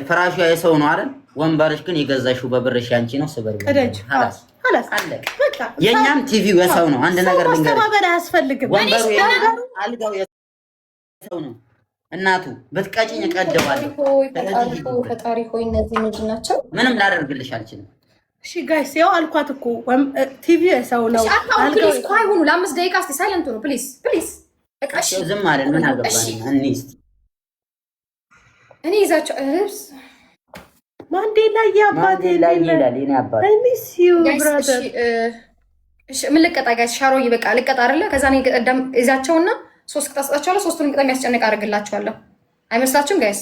ፍራሹ የሰው ነው አይደል? ወንበርሽ ግን የገዛሽው በብርሽ ያንቺ ነው። ስበር ቀደጅ خلاص በቃ የኛም ቲቪው የሰው ነው። አንድ ነገር ልንገር፣ ማስተባበር አያስፈልግም። ወንበሩ አልጋው የሰው ነው። እናቱ ብትቀጭኝ እቀደዋለሁ። ፈጣሪ ሆይ እነዚህ ምንድን ናቸው? ምንም ላደርግልሽ አልችልም። እሺ ጋይስ ያው አልኳት እኮ ቲቪ የሰው ነው። ፕሊዝ ቆይ ሁኑ ለ5 ደቂቃ እስቲ ሳይለንት ነው ፕሊዝ ፕሊዝ። በቃ እሺ ዝም አለን። ምን አገባኝ እንስት እኔ ይዛቸው እርስ ማንዴላ ያባቴ ይላል የኔ አባት አይ ሚስ ዩ ብራዘር። እሺ ምን ልቀጣ ጋይስ? ሻሮ ይበቃ ልቀጣ አይደለ? ከዛ ነው ቀደም ይዛቸውና 3 ቅጣት ሰጣቸዋለሁ። 3ቱን ቅጣት የሚያስጨንቅ አደርግላቸዋለሁ። አይመስላችሁም ጋይስ?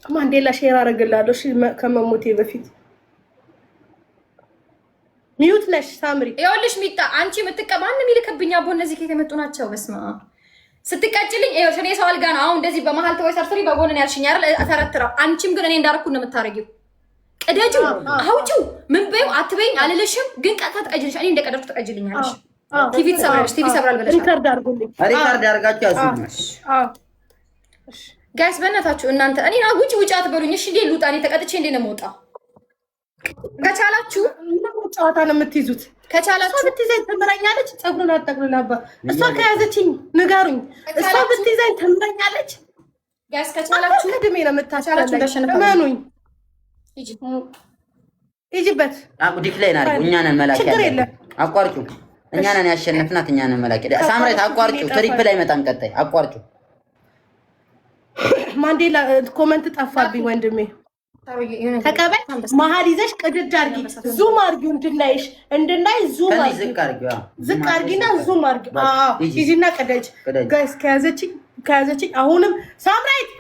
ማንዴላ ሼር አደርግላለሁ። እሺ ከመሞቴ በፊት ሚዩት ነሽ ሳምሪ። ይኸውልሽ ሚጣ አንቺ የምትቀባን የሚልክብኛ ቦ እነዚህ ከየት የመጡ ናቸው? በስማ ስትቀጭልኝ ይኸው እኔ ሰው አልጋ ነው አሁን እንደዚህ በመሀል ተወይ ሰርሰሪ በጎንን ያልሽኝ አይደል? ተረትራው አንቺም ግን እኔ እንዳረኩ ነው የምታረጊው። ቅደጂው አውጪው ምን በይው አትበይኝ አልልሽም፣ ግን ቀጥታ ተቀጅልሽ። እኔ እንደቀደርኩ ተቀጅልኛለሽ። ቲቪ ተሰብራለሽ፣ ቲቪ ሰብራል ብለሽ ሪካርድ አድርጉልኝ። ሪካርድ አድርጋችሁ ያዙልኝ። ጋይስ በእናታችሁ እናንተ እኔ ውጪ ውጪ አትበሉኝ። እሺ እንዴ ልውጣ? እኔ ተቀጥቼ እንዴ ነው የምወጣው? ከቻላችሁ ጨዋታ ነው የምትይዙት። ከቻላችሁ ብትይዘኝ ትምረኛለች። ፀጉሩን አጠቅልላባ እሷ ከያዘችኝ ንገሩኝ። እሷ ብትይዘኝ ትምረኛለች። ጋይስ ከቻላችሁ ከድሜ ነው የምታቻላችሁ። እመኑኝ። ሂጂበት ዲክላይን አድርጉ። እኛ ነን መላክ ያለ አቋርጩ። እኛ ነን ያሸነፍናት። እኛ ነን መላክ ሳምራይት አቋርጩ። ትሪፕል አይመጣም። ቀጣይ አቋርጩ። ማንዴላ ኮመንት ጠፋብኝ ወንድሜ። ተቀበል መሀል ይዘሽ ቅድድ አድርጊ። ዙም አድርጊው እንድናይ ዙም ዝቅ አድርጊና ዙም አድርጊ። ሂጂና ቅደጅ። ጋይስ ከያዘችኝ አሁንም ሳምራይት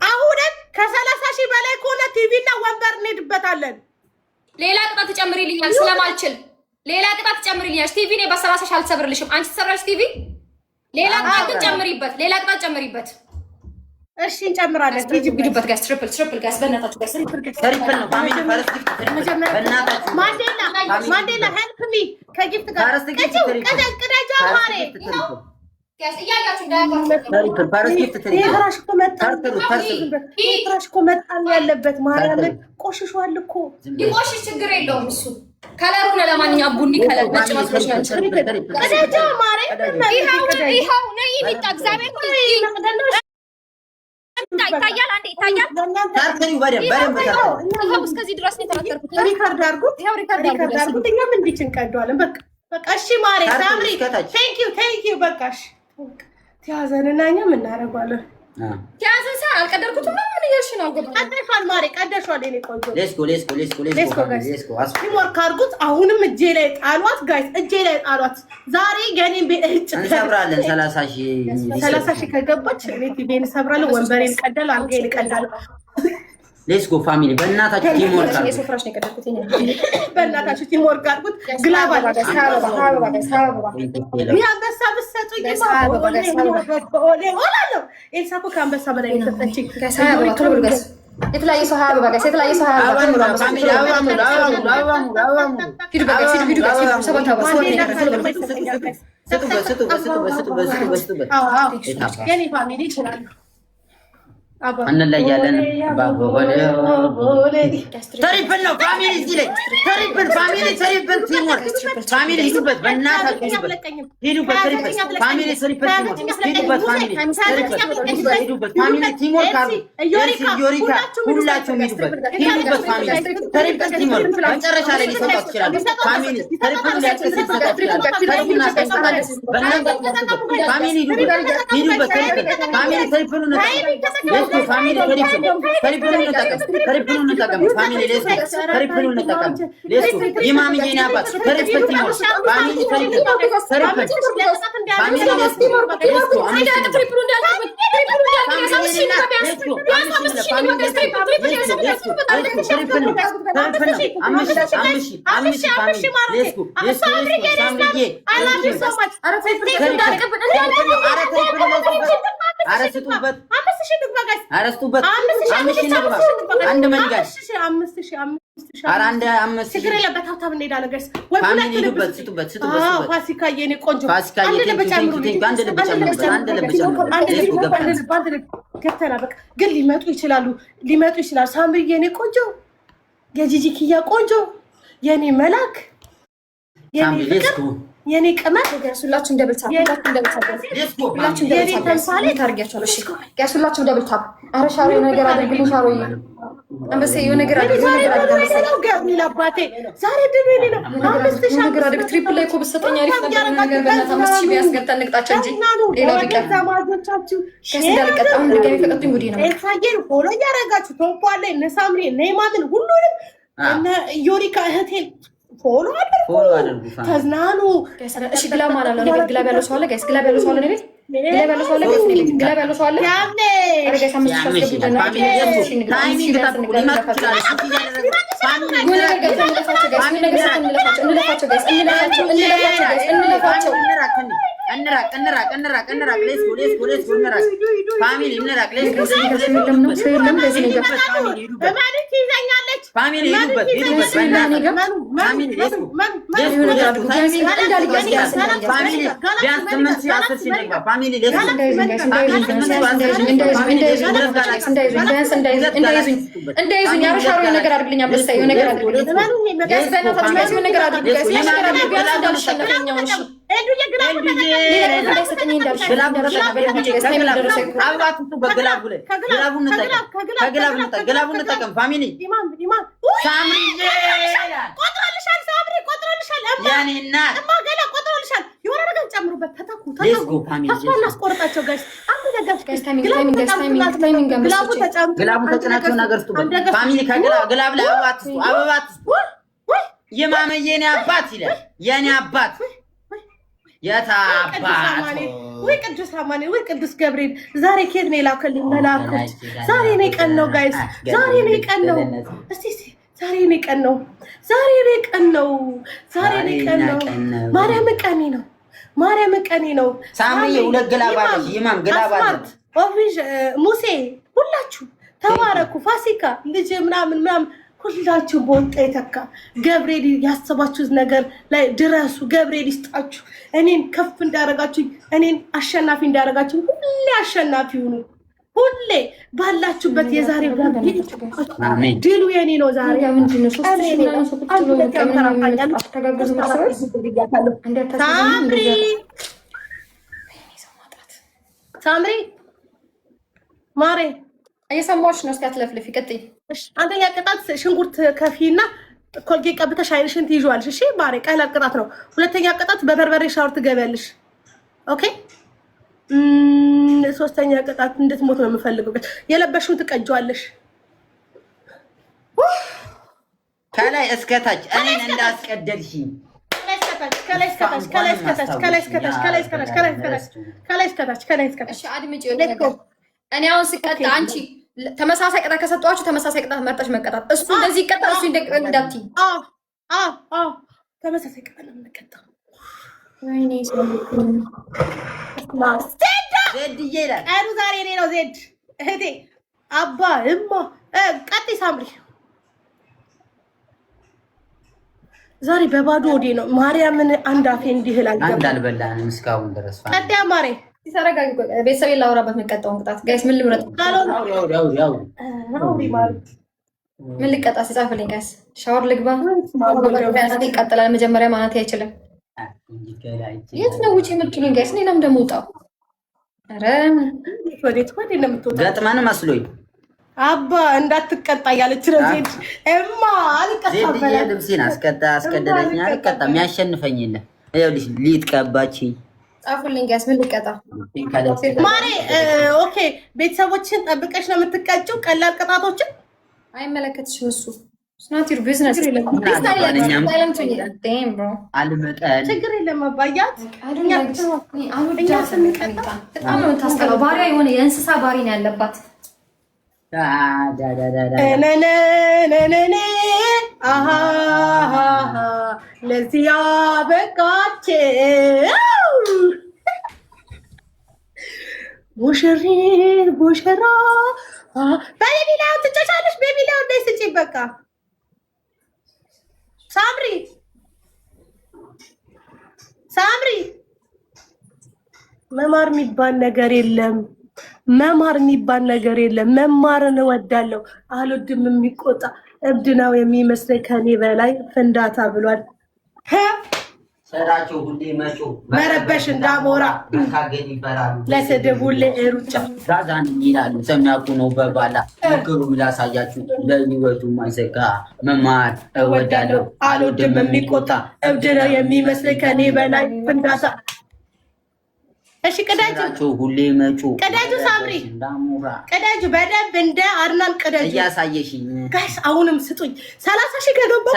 አሁንም ከ30,000 በላይ ከሆነ ቲቪ እና ወንበር እንሄድበታለን። ሌላ ቅጣት ትጨምሪልኛል ስለማልችል ሌላ ቅጣት ትጨምሪልኛል። ቲቪ እኔ በ30,000 አልሰብርልሽም። አንቺ ትሰራሽ ቲቪ ሌላ ቅጣት ጨምሪበት። ሌላ ቅጣት ጨምሪበት። እሺ እንጨምራለን። ቲጂ ቢዱበት ጋይስ ትሪፕል ጋይስ በእናታችሁ ጋይስ ትሪፕል ነው። ፋሚሊ ፈርስት በእናታችሁ ማንዴላ ሄልፕ ሚ ከጊፍት ጋር ቅደጃ ማሬ ጋይስ እያያችሁ እንዳያችሁ ትራሽ እኮ መጣል ያለበት ማርያምን ቆሽሿል እኮ ይቆሽሽ ችግር የለውም እሱ ከለሩ ነው። ለማንኛውም ቡኒ ከለር ነጭ መስሎሽ ነው። ቅደጃ ማሬ ይኸው ነይ ሚጣ እግዚአብሔር ይታያል። አንዴ ይታያል። ታርተሪው በደንብ ይኸው እስከዚህ ድረስ ነው የተራተርኩት። ሪካርድ አድርጉት። ይኸው ሪካርድ አድርጉት። እኛም እንዲህ እንቀደዋለን። በቃ እሺ ማሬ ሳምሪ ቴንክ ዩ በቃ እሺ ተያዘንና እኛም እናደርጋለን። ተያዘን ሰው አልቀደርኩትም ነው ምን እያልሽ ነው? ቀደሻል ማሬ ቀደሻል። እኔ ቆንጆ ሌትስ ጎ ቲምወርክ አድርጉት። አሁንም እጄ ላይ ጣሏት ጋይስ፣ እጄ ላይ ጣሏት። ዛሬ ገኔን ቤት እንሰብራለን። 30,000 ከገባች እኔ ቲቪን ሰብራለሁ። ወንበሬን ቀደል አልጋዬን ቀዳለሁ። ሌትስ ጎ ፋሚሊ በእናታችሁ ቲምወርክ አድርጉት። የሶፍራሽ ነው የቀደርኩት። በእናታችሁ ቲምወርክ አድርጉት። ግላባል አንበሳ ብትሰጡኝ ኦላለሁ። ኤልሳ እኮ ከአንበሳ በላይ የሰጠችኝ። የተለያየ ሰው ሀያ ጋይስ የተለያየ ሰው ሀያ ፋሚሊ ይችላሉ። እንለያለን። ትሪፕል ነው ፋሚሊ። እዚህ ላይ ትሪፕል ፋሚሊ ቲምወርክ ፋሚሊ ሂዱበት። በእናታችሁ ሂዱበት። ትሪፕል ፋሚሊ ትሪፕል ሂዱበት። ፋሚሊ ቲምወርክ አሉ። ዮሪካ ሁላችሁም ሂዱበት። ፋሚሊ ትሪፕል ቲምወርክ መጨረሻ ላይ ሊሰጣችሁ ይችላሉ። ፋሚሊ ትሪፕል ሊያስከስል ይሰጣችሁ ይችላሉ። ፋሚሊ ሂዱበት። ፋሚሊ ትሪፕል ነው ፋሚሊ ትሪፕሉን እንጠቀም። ፋሚሊ ትሪፕሉን እንጠቀም። ኢማም የኔ አባት ትሪፕል ቲምወርክ ፋሚሊ አረስቱበት አንድ መንጋሽ ኧረ አንድ አምስት ችግር የለበት። ሀብታም እንሄዳለን ጋይስ። ወይ ስጡበት። ፋሲካ የኔ ቆንጆ አንድ ልብ ገብተና በቃ ግን ሊመጡ ይችላሉ። ሳምሪ የኔ ቆንጆ፣ የጂጂ ኪያ ቆንጆ፣ የኔ መላክ፣ የኔ ፍቅር፣ የኔ ቅመም ሁላችሁም ደብል ታፕ ኧረ ሻሮ ነገር አድርግልኝ። ሻሮ አንበሴ የሆነ ነገር ዛሬ ድሜ ነው ነገር አድርግ። ትሪፕል ላይ እኮ ብትሰጠኝ አሪፍ ነበር። ነገር በእናትህ 5000 ቢያስገብተን እንቅጣቸው እንጂ ሌላው ቢቀር ከስጋ ልቀጣ። አሁን ድጋሚ ከቀጡኝ ጉዴ ነው። ኤልሳዬን ፎሎ እያደረጋችሁ ቶፖ ላይ እነ ሳምሪ እነ ማምን ሁሉንም እነ ዮሪካ እህቴን ፎሎ አድርጉ። ተዝናኑ። እሺ ግላብ ማለት ነው። ግላብ ያለው ሰው አለ ጋይስ? ግላብ ያለው ሰው አለ ቤት? ግላብ ያለው ሰው አለ ጋይስ? ግላብ ያለው ሰው አለ? አረ ጋይስ 5000 አስገቡና እንዳይዙኝ አረሻሮ ነገር አድርግልኝ። አንበሳ የሆነ ነገር አድርግልኝ። ጋይስ በእናታችሁ ጋይስ ምን ነገር አድርጉ ጋይስ። ምን ነገር አድርጉ ቢያንስ እንዳልሸነፈኛው እሺ የማመዬ አባት ይላል የኔ አባት የታባት ወይ ቅዱስ አማኔ ወይ ቅዱስ ገብርኤል ዛሬ ኬት ነው የላከልኝ መላኩት። ዛሬ ነው ቀን ነው ጋይስ፣ ዛሬ ነው ቀን ነው። እስቲ ዛሬ ነው ቀን ነው። ዛሬ ነው ቀን ነው። ዛሬ ነው ቀን ነው። ማርያም ቀኔ ነው። ማርያም ቀኔ ነው። ሳምዬ ሁለት ግላብ አለሽ። ይማም ግላብ አለሽ። ኦፊሽ ሙሴ ሁላችሁ ተባረኩ። ፋሲካ ልጅ ምናምን ሁላችሁ በወጣ የተካ ገብርኤል ያሰባችሁት ነገር ላይ ድረሱ። ገብርኤል ይስጣችሁ። እኔን ከፍ እንዳደረጋችሁ፣ እኔን አሸናፊ እንዳደረጋችሁ፣ ሁሌ አሸናፊ ሁኑ። ሁሌ ባላችሁበት የዛሬ ድሉ የኔ ነው። ዛሬ ሳምሪ ማሬ እየሰማሁሽ ነው። እስኪ አትለፍልፊ፣ ቀጥይ። አንደኛ ቅጣት ሽንኩርት ከፊና ኮልጌት ቀብተሽ አይንሽን ትይዣዋለሽ። እሺ ማሬ፣ ቀላል ቅጣት ነው። ሁለተኛ ቅጣት በበርበሬ ሻወር ትገቢያለሽ። ኦኬ። ሶስተኛ ቅጣት እንድትሞት ነው የምፈልገው። የለበሽውን ትቀጂዋለሽ ከላይ እስከታች እኔን እንዳስቀደድሽኝ እኔ አሁን ስቀጣ አንቺ ተመሳሳይ ቅጣት ከሰጧችሁ ተመሳሳይ ቅጣት መርጠሽ መቀጣት። እሱ እንደዚህ ይቀጣል፣ እሱ እንዳትዪ። ተመሳሳይ ቅጣት ነው የምንቀጣው። ወይኔ ዜድዬ ይላል ቀኑ ዛሬ እኔ ነው። ዜድ እህቴ አባ እማ ቀጥይ ሳምሪ። ዛሬ በባዶ ወዴ ነው ማርያምን አንድ አፌ እንዲህ እላለሁ። አንድ አልበላንም እስካሁን ድረስ። ቀጥያ ማሬ ሲሰረጋግ ቤተሰቤን ላወራበት የምቀጣውን ቅጣት ጋይስ ምን ልምረጥ? ምን ልቀጣ? ሲጻፍልኝ ጋይስ ሻወር ልግባ? ይቀጥላል። መጀመሪያ ማለት አይችልም። የት ነው ውጪ የምትሉኝ ጋይስ? እኔ ለምን ደግሞ ወጣው? ኧረ ወዴት ነው የምትወጣው? ገጥማን መስሎኝ አባ እንዳትቀጣ ያለች ነው ዜድ። እማ አልቀጣም። ዜድ ልብሴን አስቀደደኝ። አልቀጣም። የሚያሸንፈኝ የለም። ይኸውልሽ ሊትቀባች ጻፉልኝ ጋይስ ምን ልቀጣ? ማሬ ኦኬ። ቤተሰቦችን ጠብቀሽ ነው የምትቀጭው? ቀላል ቅጣቶችን አይመለከትሽም። እሱ ስናት ዩር ቢዝነስ። ችግር የለም አባያት። እኛ ስንቀጣ በጣም ነው የምታስጠላው። ባሪያ የሆነ የእንስሳ ባሪ ነው ያለባት። ለዚህ ያበቃች ሙሽሪት ሙሽራ ቤቢላውን ትጨቻለሽ። ቤቢላውን ደስ ስጪ። በቃ ሳምሪ መማር የሚባል ነገር የለም። መማርን እወዳለሁ አልወድም የሚቆጣ እብድ ነው የሚመስለኝ ከኔ በላይ ፍንዳታ ብሏል። ሰራቸው ሁሌ መጮ መረበሽ እንዳሞራ ካገኝ ይፈራሉ። ለስድብ ሁሌ ሩጫ ዛዛን ይላሉ። ሰሚያቁ ነው በባላ ምክሩ ላሳያችሁ ለህይወቱ ማይዘጋ መማር እወዳለሁ አልወድም የሚቆጣ እብድ ነው የሚመስለኝ ከኔ በላይ ፍንዳታ። እሺ ቀዳጁ ሁሌ መጮ ቀዳጁ ሳምሪ እንዳሞራ ቀዳጁ በደንብ እንደ አርናን ቀዳጁ እያሳየሽኝ ጋይስ አሁንም ስጡኝ 30 ሺህ ከገባ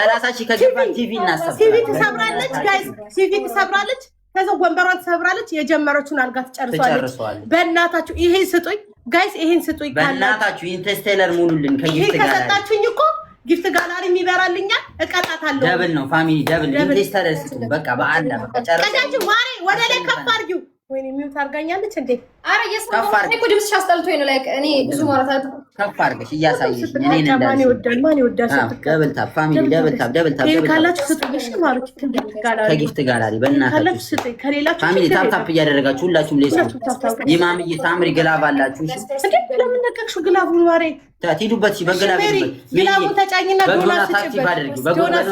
ቲቪ እናሰብራለን። ቲቪ ትሰብራለች ጋይስ ቲቪ ትሰብራለች። ከዛ ወንበሯን ትሰብራለች። የጀመረችውን አልጋ ትጨርሷለች። በእናታችሁ ይሄን ስጡኝ ጋይስ ይሄን ስጡኝ በእናታችሁ ኢንተስቴለር ሙሉልን ከጊፍት ጋር ከሰጣችሁኝ እኮ ጊፍት ጋላሪ የሚበራልኛል እቀጣታለሁ። ደብል ነው ፋሚሊ ደብል ኢንተስቴለር ስጡኝ በቃ በአላ በቃ ጨርሱ። ቀዳጁ ማሬ ወደ ላይ ከፍ አድርጊው። ወይኔ ሚውት አርጋኛለች እንዴ? አረ የስማው እኮ ድምፅሽ አስጠልቶኝ ነው። ላይክ እኔ ብዙ ማውራት ከፍ አድርገሽ እያሳየሽ እኔ ነኝ እንዳልሽ ማን ይወዳል ደብል ታፕ ፋሚሊ ደብል ታፕ ካላችሁ ስጡኝ ማለት ከጊፍት ጋላሪ በእናታችሁ ስጡኝ። ከሌላችሁ ፋሚሊ ታፕ እያደረጋችሁ ሁላችሁም ሌስ ይማምዬ ሳምሪ ግላብ አላችሁ እንዴ? ለምን ነቀቅሽው ግላቡን? ማሬ ትሄዱበት በግላብ ግላቡን ተጫኝና ዶናት ታክቲቭ አድርጊው በጎናታ